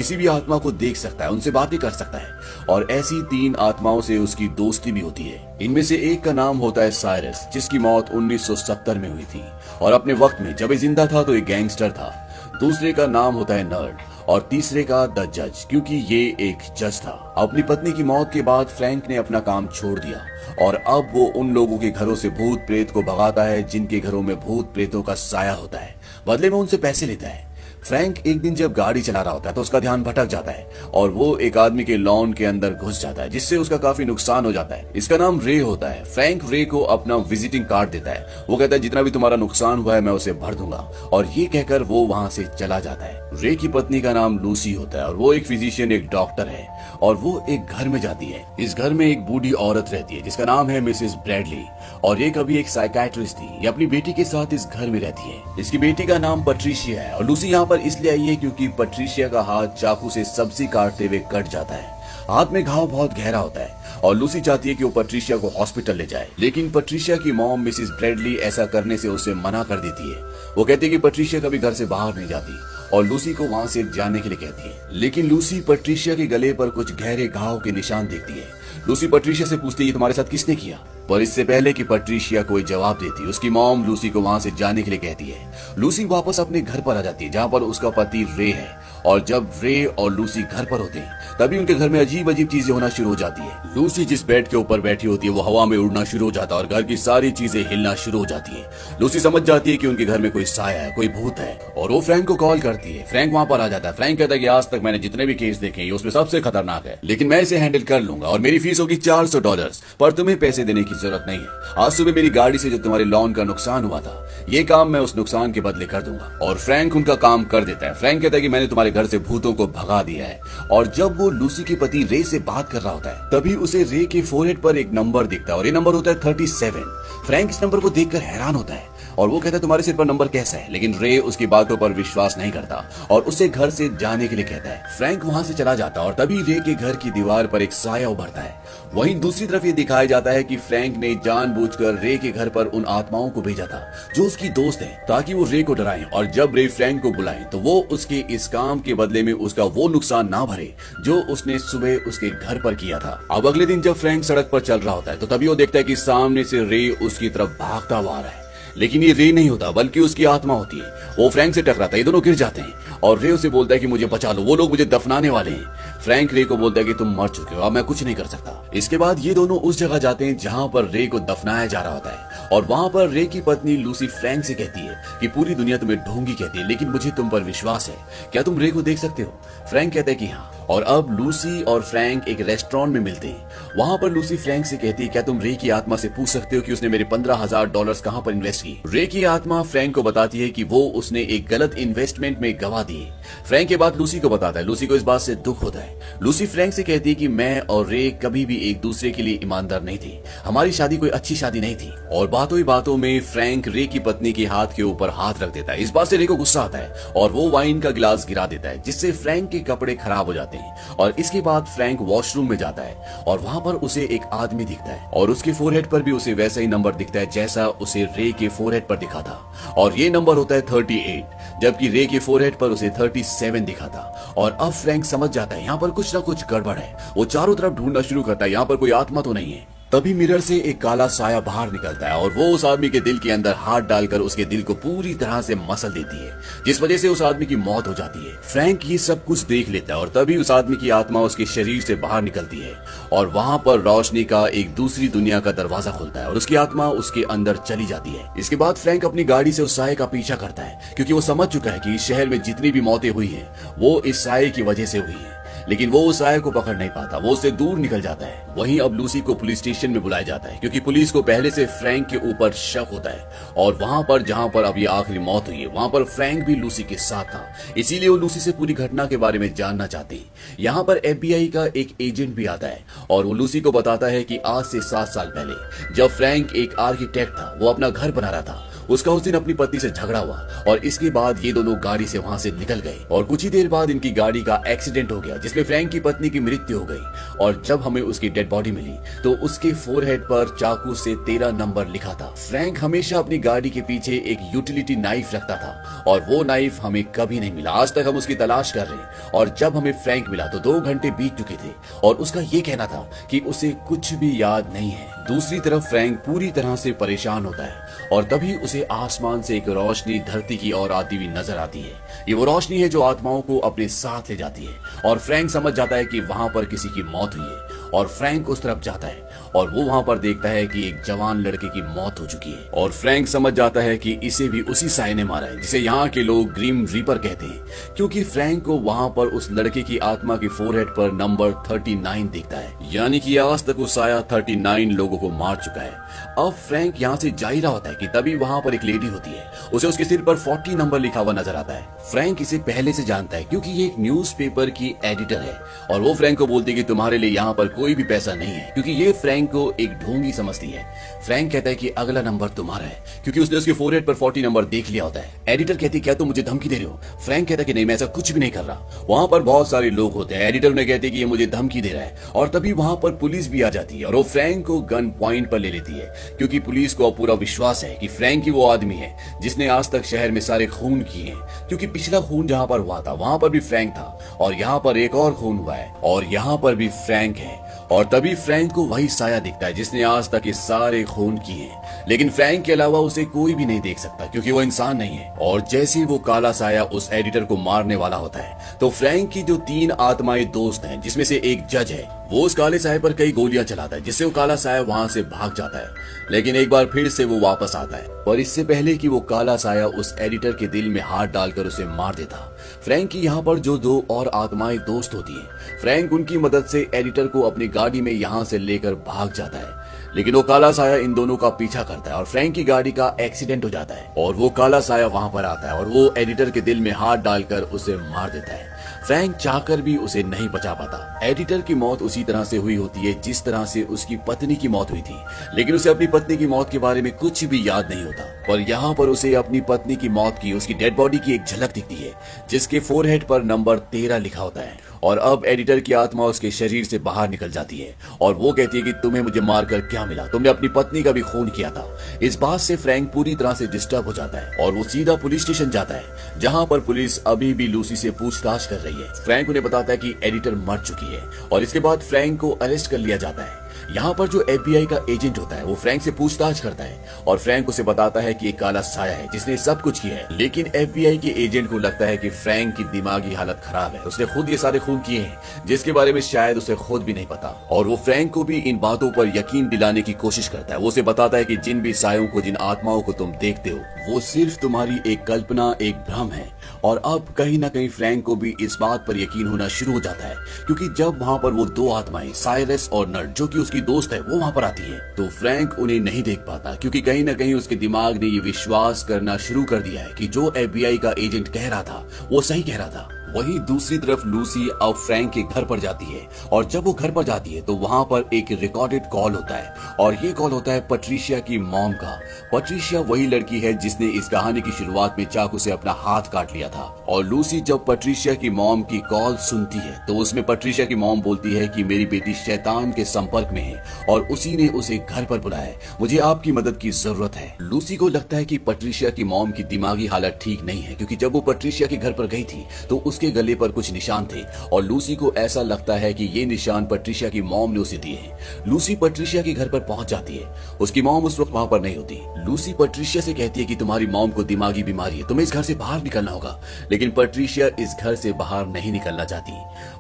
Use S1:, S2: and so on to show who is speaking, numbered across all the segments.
S1: किसी भी आत्मा को देख सकता है, उनसे बातें कर सकता है और ऐसी 3 आत्माओं से उसकी दोस्ती भी होती है। इनमें से एक का नाम होता है साइरस, जिसकी मौत 1970 में हुई थी और अपने वक्त में जब ये जिंदा था तो एक गैंगस्टर था। दूसरे का नाम होता है नर्ड और तीसरे का द जज, क्योंकि ये एक जज था। अपनी पत्नी की मौत के बाद फ्रैंक ने अपना काम छोड़ दिया और अब वो उन लोगों के घरों से भूत प्रेत को भगाता है जिनके घरों में भूत प्रेतों का साया होता है। बदले में उनसे पैसे लेता है। फ्रैंक एक दिन जब गाड़ी चला रहा होता है तो उसका ध्यान भटक जाता है और वो एक आदमी के लॉन के अंदर घुस जाता है, जिससे उसका काफी नुकसान हो जाता है। इसका नाम रे होता है। फ्रैंक रे को अपना विजिटिंग कार्ड देता है। वो कहता है जितना भी तुम्हारा नुकसान हुआ है मैं उसे भर दूंगा, और ये कहकर वो वहाँ से चला जाता है। रे की पत्नी का नाम लूसी होता है और वो एक फिजिशियन, एक डॉक्टर है और वो एक घर में जाती है। इस घर में एक बूढ़ी औरत रहती है जिसका नाम है मिसेस ब्रैडली और ये कभी एक साइकाट्रिस्ट थी। ये अपनी बेटी के साथ इस घर में रहती है। इसकी बेटी का नाम पट्रिशिया है और लूसी यहाँ पर इसलिए आई है क्योंकि पट्रिशिया का हाथ चाकू से सब्जी काटते हुए कट जाता है। हाथ में घाव बहुत गहरा होता है और लूसी चाहती है कि वो पट्रिशिया को हॉस्पिटल ले जाए, लेकिन पट्रिशिया की मॉम मिसेस ब्रैडली ऐसा करने से उसे मना कर देती है। वो कहती है कि पट्रिशिया कभी घर से बाहर नहीं जाती और लूसी को वहाँ से जाने के लिए कहती है, लेकिन लूसी पट्रिशिया के गले पर कुछ गहरे घाव के निशान देखती है। लूसी पट्रिशिया से पूछती है तुम्हारे साथ किसने किया, पर इससे पहले कि पट्रिशिया कोई जवाब देती उसकी मॉम लूसी को वहाँ से जाने के लिए कहती है। लूसी वापस अपने घर पर आ जाती है जहाँ पर उसका पति रे है और जब रे और लूसी घर पर होते हैं तभी उनके घर में अजीब अजीब चीजें होना शुरू हो जाती है। लूसी जिस बेड के ऊपर बैठी होती है वो हवा में उड़ना शुरू हो जाता है और घर की सारी चीजें हिलना शुरू हो जाती है। लूसी समझ जाती है कि उनके घर में कोई साया है, कोई भूत है और वो फ्रैंक को कॉल करती है। फ्रैंक वहाँ पर आ जाता है। फ्रैंक कहता है कि आज तक मैंने जितने भी केस देखे हैं उसमें सबसे खतरनाक है, लेकिन मैं इसे हैंडल कर लूंगा और मेरी फीस होगी $400, पर तुम्हें पैसे देने की जरूरत नहीं है। आज सुबह मेरी गाड़ी से जो तुम्हारे लॉन का नुकसान हुआ था ये काम मैं उस नुकसान के बदले कर दूंगा। और फ्रैंक उनका काम कर देता है। फ्रैंक कहता है कि मैंने तुम्हारे घर से भूतों को भगा दिया है। और जब वो लूसी के पति रे से बात कर रहा होता है तभी उसे रे के फोरहेड पर एक नंबर दिखता है और ये नंबर होता है 37। फ्रैंक इस नंबर को देखकर हैरान होता है और वो कहता है तुम्हारे सिर पर नंबर कैसा है, लेकिन रे उसकी बातों पर विश्वास नहीं करता और उसे घर से जाने के लिए कहता है। फ्रैंक वहां से चला जाता है और तभी रे के घर की दीवार पर एक साया उभरता है। वहीं दूसरी तरफ ये दिखाया जाता है कि फ्रैंक ने जानबूझकर रे के घर पर उन आत्माओं को भेजा था जो उसकी दोस्त है, ताकि वो रे को डराएं और जब रे फ्रैंक को बुलाएं तो वो उसके इस काम के बदले में उसका वो नुकसान ना भरे जो उसने सुबह उसके घर पर किया था। अब अगले दिन जब फ्रैंक सड़क पर चल रहा होता है तो तभी वो देखता है कि सामने से रे उसकी तरफ भागता हुआ आ रहा है, लेकिन ये रे नहीं होता बल्कि उसकी आत्मा होती है। वो फ्रैंक से टकराता है, ये दोनों गिर जाते हैं और रे उसे बोलता है कि मुझे बचा लो, वो लोग मुझे दफनाने वाले हैं। फ्रैंक रे को बोलता है कि तुम मर चुके हो, अब मैं कुछ नहीं कर सकता। इसके बाद ये दोनों उस जगह जाते हैं जहाँ पर रे को दफनाया जा रहा होता है और वहाँ पर रे की पत्नी लूसी फ्रैंक से कहती है कि पूरी दुनिया तुम्हें ढोंगी कहती है, लेकिन मुझे तुम पर विश्वास है, क्या तुम रे को देख सकते हो? फ्रैंक कहता है कि हाँ। और अब लूसी और फ्रैंक एक रेस्टोरेंट में मिलते हैं। वहाँ पर लूसी फ्रैंक से कहती है क्या तुम रे की आत्मा से पूछ सकते हो कि उसने मेरे $15,000 कहाँ पर इन्वेस्ट किए? रे की आत्मा फ्रैंक को बताती है कि वो उसने एक गलत इन्वेस्टमेंट में गवा दिए। फ्रैंक ये बात लूसी को बताता है। लूसी को इस बात से दुख होता है। लूसी फ्रैंक से कहती है कि मैं और रे कभी भी एक दूसरे के लिए ईमानदार नहीं थे, हमारी शादी कोई अच्छी शादी नहीं थी। और बातों ही बातों में फ्रैंक रे की पत्नी के हाथ के ऊपर हाथ रख देता है। इस बात से रे को गुस्सा आता है और वो वाइन का गिलास गिरा देता है, जिससे फ्रैंक के कपड़े खराब हो जाते हैं। और इसके बाद फ्रैंक वॉशरूम में जाता है और वहां पर उसे एक आदमी दिखता है और उसके फोरहेड पर भी उसे वैसा ही नंबर दिखता है जैसा उसे रे के फोरहेड पर दिखा था और ये नंबर होता है 38, जबकि रे के फोरहेड पर उसे 37 दिखा था। और अब फ्रैंक समझ जाता है यहाँ पर कुछ ना कुछ गड़बड़ है। वो चारों तरफ ढूंढना शुरू करता है यहाँ पर कोई आत्मा तो नहीं है। तभी मिरर से एक काला साया बाहर निकलता है और वो उस आदमी के दिल के अंदर हाथ डालकर उसके दिल को पूरी तरह से मसल देती है, जिस वजह से उस आदमी की मौत हो जाती है। फ्रैंक ये सब कुछ देख लेता है और तभी उस आदमी की आत्मा उसके शरीर से बाहर निकलती है और वहां पर रोशनी का एक दूसरी दुनिया का दरवाजा खुलता है और उसकी आत्मा उसके अंदर चली जाती है। इसके बाद फ्रैंक अपनी गाड़ी से उस साये का पीछा करता है क्योंकि वो समझ चुका है कि इस शहर में जितनी भी मौतें हुई है वो इस साये की वजह से हुई है, लेकिन वो उस साये को पकड़ नहीं पाता। वो उससे दूर निकल जाता है। वहीं अब लूसी को पुलिस स्टेशन में बुलाया जाता है क्योंकि पुलिस को पहले से फ्रैंक के ऊपर शक होता है और वहां पर जहां पर अब ये आखिरी मौत हुई है वहां पर फ्रैंक भी लूसी के साथ था, इसीलिए वो लूसी से पूरी घटना के बारे में जानना चाहते हैं। यहाँ पर FBI का एक एजेंट भी आता है और वो लूसी को बताता है कि आज से 7 साल पहले जब फ्रैंक एक आर्किटेक्ट था, वो अपना घर बना रहा था, उसका उस दिन अपनी पत्नी से झगड़ा हुआ और इसके बाद ये दोनों गाड़ी से वहां से निकल गए और कुछ ही देर बाद इनकी गाड़ी का एक्सीडेंट हो गया जिसमें फ्रैंक की पत्नी की मृत्यु हो गई। और जब हमें उसकी डेड बॉडी मिली तो उसके फोरहेड पर चाकू से 13 नंबर लिखा था। फ्रैंक हमेशा अपनी गाड़ी के पीछे एक यूटिलिटी नाइफ रखता था और वो नाइफ हमें कभी नहीं मिला। आज तक हम उसकी तलाश कर रहे हैं और जब हमें फ्रैंक मिला तो 2 घंटे बीत चुके थे और उसका ये कहना था कि उसे कुछ भी याद नहीं है। दूसरी तरफ फ्रैंक पूरी तरह से परेशान होता है और तभी उसे आसमान से एक रोशनी धरती की ओर आती हुई नजर आती है। ये वो रोशनी है जो आत्माओं को अपने साथ ले जाती है और फ्रैंक समझ जाता है कि वहां पर किसी की मौत हुई है और फ्रैंक उस तरफ जाता है और वो वहां पर देखता है कि एक जवान लड़के की मौत हो चुकी है और फ्रैंक समझ जाता है कि इसे भी उसी साय ने मारा है जिसे यहाँ के लोग ग्रीम रीपर कहते हैं, क्योंकि फ्रैंक को वहां पर उस लड़के की आत्मा की फोरहेड पर नंबर 39 दिखता है, यानी कि आज तक वो साया 39 लोगों को मार चुका है। अब फ्रैंक यहाँ से जा ही रहा होता है कि तभी वहां पर एक लेडी होती है, उसे उसके सिर पर 40 नंबर लिखा हुआ नजर आता है। फ्रैंक इसे पहले से जानता है क्योंकि ये एक न्यूज़पेपर की एडिटर है और वो फ्रैंक को बोलती है कि तुम्हारे लिए यहाँ पर कोई भी पैसा नहीं है, क्योंकि ये फ्रैंक को एक ढोंगी समझती है। फ्रैंक कहता है कि अगला नंबर तुम्हारा है क्योंकि उसने उसके फोरहेड पर 40 नंबर देख लिया होता है। एडिटर कहती है क्या तुम मुझे धमकी दे रहे हो? फ्रैंक कहता है कि नहीं, मैं ऐसा कुछ भी नहीं कर रहा। वहां पर बहुत सारे लोग होते हैं। एडिटर उन्हें कहती है कि ये मुझे धमकी दे रहा है और तभी वहां पर पुलिस भी आ जाती है और वो फ्रैंक को गन पॉइंट पर ले लेती है क्योंकि पुलिस को अब पूरा विश्वास है कि फ्रैंक ही वो आदमी है जिसने आज तक शहर में सारे खून किए हैं, क्योंकि पिछला खून जहां पर हुआ था वहां पर भी फ्रैंक था और यहाँ पर एक और खून हुआ है और यहाँ पर भी फ्रैंक है। और तभी फ्रैंक को वही साया दिखता है जिसने आज तक ये सारे खून किए हैं, लेकिन फ्रैंक के अलावा उसे कोई भी नहीं देख सकता क्योंकि वो इंसान नहीं है। और जैसे वो काला साया उस एडिटर को मारने वाला होता है तो फ्रैंक की जो 3 आत्माएं दोस्त हैं जिसमें से एक जज है, वो उस काले साये पर कई गोलियां चलाता है जिससे वो काला साया वहां से भाग जाता है, लेकिन एक बार फिर से वो वापस आता है। पर इससे पहले कि वो काला साया उस एडिटर के दिल में हाथ डालकर उसे मार देता, फ्रैंक की यहाँ पर जो 2 और आत्माएं दोस्त होती हैं, फ्रैंक उनकी मदद से एडिटर को अपनी गाड़ी में यहाँ से लेकर भाग जाता है, लेकिन वो काला साया इन दोनों का पीछा करता है और फ्रैंक की गाड़ी का एक्सीडेंट हो जाता है और वो काला साया वहां पर आता है और वो एडिटर के दिल में हाथ डालकर उसे मार देता है। फ्रैंक चाहकर भी उसे नहीं बचा पाता। एडिटर की मौत उसी तरह से हुई होती है जिस तरह से उसकी पत्नी की मौत हुई थी, लेकिन उसे अपनी पत्नी की मौत के बारे में कुछ भी याद नहीं होता। पर यहाँ पर उसे अपनी पत्नी की मौत की उसकी डेड बॉडी की एक झलक दिखती है जिसके फोरहेड पर नंबर 13 लिखा होता है और अब एडिटर की आत्मा उसके शरीर से बाहर निकल जाती है और वो कहती है कि तुम्हें मुझे मारकर क्या मिला, तुमने अपनी पत्नी का भी खून किया था। इस बात से फ्रैंक पूरी तरह से डिस्टर्ब हो जाता है और वो सीधा पुलिस स्टेशन जाता है जहां पर पुलिस अभी भी लूसी से पूछताछ कर रही है। फ्रैंक उन्हें बताता है कि एडिटर मर चुकी है और इसके बाद फ्रैंक को अरेस्ट कर लिया जाता है। यहाँ पर जो FBI का एजेंट होता है वो फ्रैंक से पूछताछ करता है और फ्रैंक उसे बताता है कि एक काला साया है जिसने सब कुछ किया है, लेकिन FBI के एजेंट को लगता है कि फ्रैंक की दिमागी हालत खराब है, उसने खुद ये सारे खून किए हैं जिसके बारे में शायद उसे खुद भी नहीं पता। और वो फ्रैंक को भी इन बातों पर यकीन दिलाने की कोशिश करता है। वो उसे बताता है कि जिन भी सायों को, जिन आत्माओं को तुम देखते हो वो सिर्फ तुम्हारी एक कल्पना, एक भ्रम है। और अब कहीं ना कहीं फ्रैंक को भी इस बात पर यकीन होना शुरू हो जाता है क्योंकि जब वहाँ पर वो 2 आत्माएं साइरस और नट जो कि उसकी दोस्त है वो वहाँ पर आती है तो फ्रैंक उन्हें नहीं देख पाता क्योंकि कहीं ना कहीं उसके दिमाग ने ये विश्वास करना शुरू कर दिया है कि जो FBI का एजेंट कह रहा था वो सही कह रहा था। वहीं दूसरी तरफ लूसी अब फ्रैंक के घर पर जाती है और जब वो घर पर जाती है तो वहां पर एक रिकॉर्डेड कॉल होता है और ये कॉल होता है पैट्रिशिया की मॉम का। पैट्रिशिया वही लड़की है जिसने इस कहानी की शुरुआत में चाकू से अपना हाथ काट लिया था और लूसी जब पैट्रिशिया की मॉम की कॉल सुनती है तो उसमें पैट्रिशिया की मॉम बोलती है कि मेरी बेटी शैतान के संपर्क में है और उसी ने उसे घर पर बुलाया है, मुझे आपकी मदद की जरूरत है। लूसी को लगता है कि पैट्रिशिया की मॉम की दिमागी हालत ठीक नहीं है क्योंकि जब वो पैट्रिशिया के घर पर गई थी तो उसके गले पर कुछ निशान थे और लूसी को ऐसा लगता है कि ये निशान पैट्रिशिया की मॉम ने उसे दिए हैं। लूसी पैट्रिशिया के घर पर पहुंच जाती है, उसकी मॉम उस वक्त वहां पर नहीं होती। लूसी पैट्रिशिया से कहती है कि तुम्हारी मॉम को दिमागी बीमारी है, तुम्हें इस घर से बाहर निकलना होगा, लेकिन पैट्रिशिया इस घर से बाहर नहीं निकलना चाहती।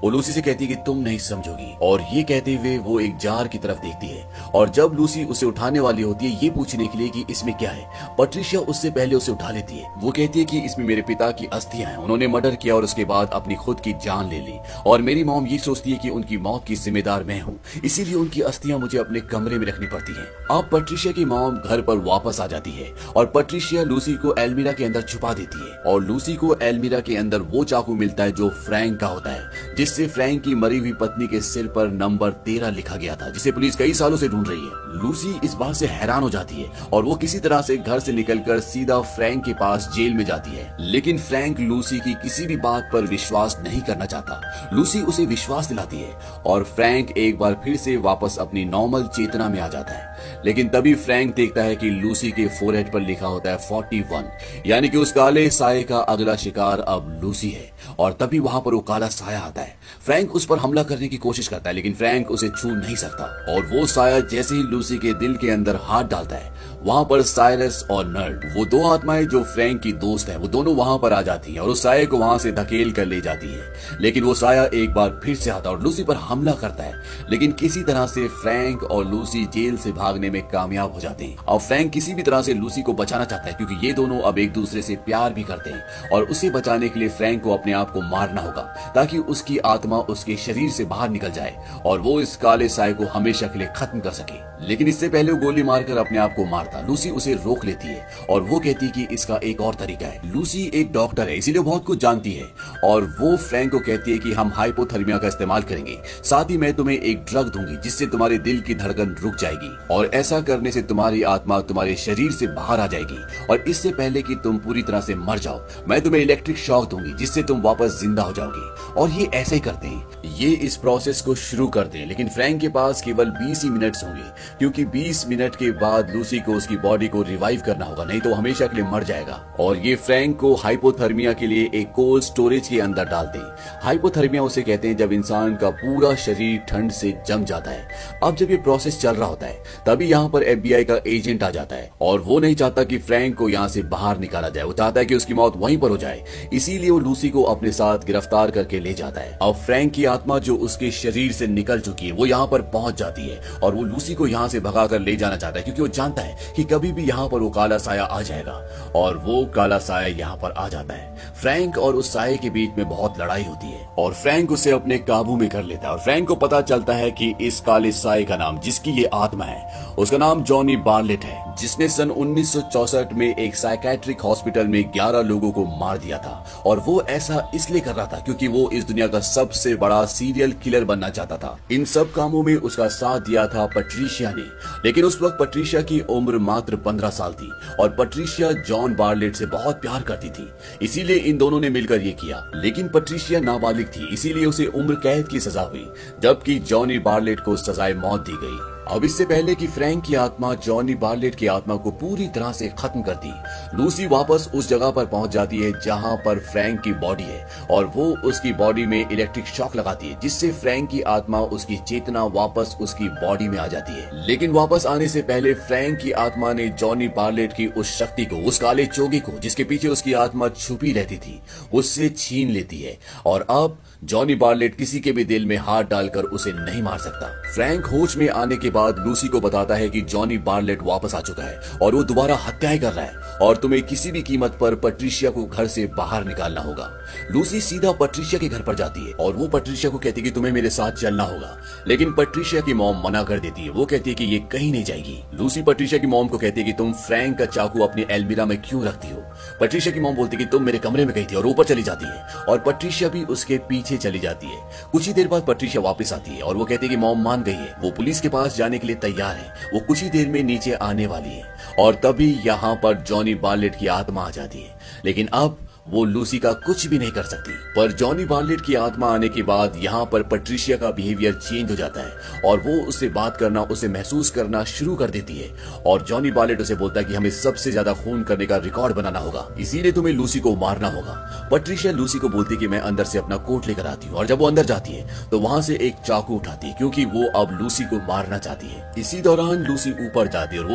S1: वो लूसी से कहती है कि तुम नहीं समझोगी और ये कहते हुए वो एक जार की तरफ देखती है और जब लूसी उसे उठाने वाली होती है ये पूछने के लिए कि इसमें क्या है, पैट्रिशिया उससे पहले उसे उठा लेती है। वो कहती है कि इसमें मेरे पिता की अस्थियां हैं, उन्होंने मर्डर किया और उसके बाद अपनी खुद की जान ले ली और मेरी मॉम ये सोचती है कि उनकी मौत की जिम्मेदार मैं हूँ, इसीलिए उनकी अस्थियां मुझे अपने कमरे में रखनी पड़ती हैं। अब पैट्रिशिया की मॉम घर पर वापस आ जाती है और पैट्रिशिया लूसी को एल्मीरा के अंदर छुपा देती है और लूसी को एल्मीरा के अंदर वो चाकू मिलता है जो फ्रैंक का होता है, जिससे फ्रैंक की मरी हुई पत्नी के सिर पर नंबर 13 लिखा गया था, जिसे पुलिस कई सालों से ढूंढ रही है। लूसी इस बात से हैरान हो जाती है और वो किसी तरह से घर से निकलकर सीधा फ्रैंक के पास जेल में जाती है, लेकिन फ्रैंक लूसी की किसी भी बात पर विश्वास नहीं करना चाहता। लूसी उसे विश्वास दिलाती है और फ्रैंक एक बार फिर से वापस अपनी नॉर्मल चेतना में आ जाता है, लेकिन तभी फ्रैंक देखता है कि लूसी के फोरहेड पर लिखा होता है 41, यानी कि उस काले साये का अगला शिकार अब लूसी है। और तभी वहां पर वो काला साया आता है। फ्रैंक उस पर हमला करने की कोशिश करता है, लेकिन फ्रैंक उसे छू नहीं सकता और वो साया जैसे ही लूसी के दिल के अंदर हाथ डालता है, वहां पर साइरस और नर्ड, वो दो आत्माएं जो फ्रैंक की दोस्त है, वो दोनों वहां पर आ जाती हैं और उस साये को वहां से धकेल कर ले जाती है। लेकिन वो साया एक बार फिर से आता है और लूसी पर हमला करता है, लेकिन किसी तरह से फ्रैंक और लूसी जेल से भागने में कामयाब हो जाते हैं। अब फ्रैंक किसी भी तरह से लूसी को बचाना चाहता है, क्योंकि ये दोनों अब एक दूसरे से प्यार भी करते हैं और उसे बचाने के लिए फ्रैंक को अपने आप को मारना होगा ताकि उसकी आत्मा उसके शरीर से बाहर निकल जाए और वो इस काले साये को हमेशा के लिए खत्म कर सके। लेकिन इससे पहले वो गोली मारकर अपने आप को मारता। लूसी उसे रोक लेती है और वो कहती है कि इसका एक और तरीका है। लूसी एक डॉक्टर है, इसीलिए बहुत कुछ जानती है और वो फ्रैंक को कहती है कि हम हाइपोथर्मिया का इस्तेमाल करेंगे, साथ ही मैं तुम्हें एक ड्रग दूंगी जिससे तुम्हारे दिल की धड़कन रुक जाएगी और ऐसा करने से तुम्हारी आत्मा तुम्हारे शरीर से बाहर आ जाएगी और इससे पहले कि तुम पूरी तरह से मर जाओ मैं तुम्हें इलेक्ट्रिक शॉक दूंगी जिससे तुम वापस जिंदा हो जाओगे। और ये ऐसे ही करते हैं, ये इस प्रोसेस को शुरू करते हैं, लेकिन फ्रैंक के पास केवल 20 ही मिनट्स होंगे, क्योंकि 20 मिनट के बाद लूसी को उसकी बॉडी को रिवाइव करना होगा, नहीं तो हमेशा के लिए मर जाएगा। और ये फ्रैंक को हाइपोथर्मिया के लिए एक कोल्ड स्टोरेज के अंदर डालते हैं। हाइपोथर्मिया उसे कहते हैं जब इंसान का पूरा शरीर ठंड से जम जाता है। अब जब ये प्रोसेस चल रहा होता है तभी यहाँ पर FBI का एजेंट आ जाता है और वो नहीं चाहता कि फ्रैंक को यहाँ से बाहर निकाला जाए, वो चाहता है कि उसकी मौत वहीं पर हो जाए, इसीलिए वो लूसी को अपने साथ गिरफ्तार करके ले जाता है। अब फ्रैंक की आत्मा जो उसके शरीर से निकल चुकी है वो यहाँ पर पहुंच जाती है और वो लूसी को यहाँ से भगाकर ले जाना चाहता है, क्योंकि वो जानता है कि कभी भी यहाँ पर वो काला साया आ जाएगा और वो काला साया यहाँ पर आ जाता है। फ्रैंक और उस साये के बीच में बहुत लड़ाई होती है और फ्रैंक उसे अपने काबू में कर लेता है और फ्रैंक को पता चलता है कि इस काले साये का नाम, जिसकी ये आत्मा है, उसका नाम जॉनी बार्लेट है, जिसने सन 1964 में एक साइकेट्रिक हॉस्पिटल में 11 लोगों को मार दिया था। और वो ऐसा इसलिए कर रहा था क्योंकि वो इस दुनिया का सबसे बड़ा सीरियल किलर बनना चाहता था। इन सब कामों में उसका साथ दिया था पैट्रिशिया ने, लेकिन उस वक्त पैट्रिशिया की उम्र मात्र 15 साल थी और पैट्रिशिया जॉन बार्लेट से बहुत प्यार करती थी, इसीलिए इन दोनों ने मिलकर ये किया। लेकिन पैट्रिशिया नाबालिग थी, इसीलिए उसे उम्र कैद की सजा हुई, जबकि जॉनी बार्लेट को सजाए मौत दी गई। अब इससे पहले कि फ्रैंक की आत्मा जॉनी बार्लेट की आत्मा को पूरी तरह से खत्म कर दी, लूसी वापस उस जगह पर पहुंच जाती है जहां पर फ्रैंक की बॉडी है और वो उसकी बॉडी में इलेक्ट्रिक शॉक लगाती है, जिससे फ्रैंक की आत्मा, उसकी चेतना वापस उसकी बॉडी में आ जाती है। लेकिन वापस आने से पहले फ्रैंक की आत्मा ने जॉनी बार्लेट की उस शक्ति को, उस काले चोगे को जिसके पीछे उसकी आत्मा छुपी रहती थी, उससे छीन लेती है और अब जॉनी बार्लेट किसी के भी दिल में हाथ डालकर उसे नहीं मार सकता। फ्रैंक होश में आने के बाद लूसी को बताता है कि जॉनी बार्लेट वापस आ चुका है और वो दोबारा हत्याएं कर रहा है और तुम्हें किसी भी कीमत पर पैट्रिशिया को घर से बाहर निकालना होगा। लूसी सीधा पैट्रिशिया के घर पर जाती है और वो पैट्रिशिया को कहती है कि तुम्हें मेरे साथ चलना होगा, लेकिन पैट्रिशिया की मॉम मना कर देती है। वो कहती है कि ये कहीं नहीं जाएगी। लूसी पैट्रिशिया की मॉम को कहती है कि तुम फ्रैंक का चाकू अपनी एल्मीरा में क्यों रखती हो। पैट्रिशिया की मॉम बोलती है कि तुम मेरे कमरे में गई थी और ऊपर चली जाती है और पैट्रिशिया भी उसके पीछे चली जाती है। कुछ ही देर बाद पैट्रिशिया वापस आती है और वो कहती है कि मॉम मान गई है, वो पुलिस के पास जाने के लिए तैयार है, वो कुछ ही देर में नीचे आने वाली है। और तभी यहाँ पर जॉनी बार्लेट की आत्मा आ जाती है, लेकिन अब वो लूसी का कुछ भी नहीं कर सकती। पर जॉनी बार्लेट की आत्मा आने के बाद यहाँ पर पैट्रिशिया का बिहेवियर चेंज हो जाता है और वो उससे बात करना, उसे महसूस करना शुरू कर देती है और जॉनी बार्लेट उसे बोलता है कि हमें सबसे ज्यादा खून करने का रिकॉर्ड बनाना होगा, इसीलिए तुम्हें लूसी को मारना होगा। पैट्रिशिया लूसी को बोलती है कि मैं अंदर से अपना कोट लेकर आती हूँ और जब वो अंदर जाती है तो वहां से एक चाकू उठाती है, क्योंकि वो अब लूसी को मारना चाहती है। इसी दौरान लूसी ऊपर जाती है और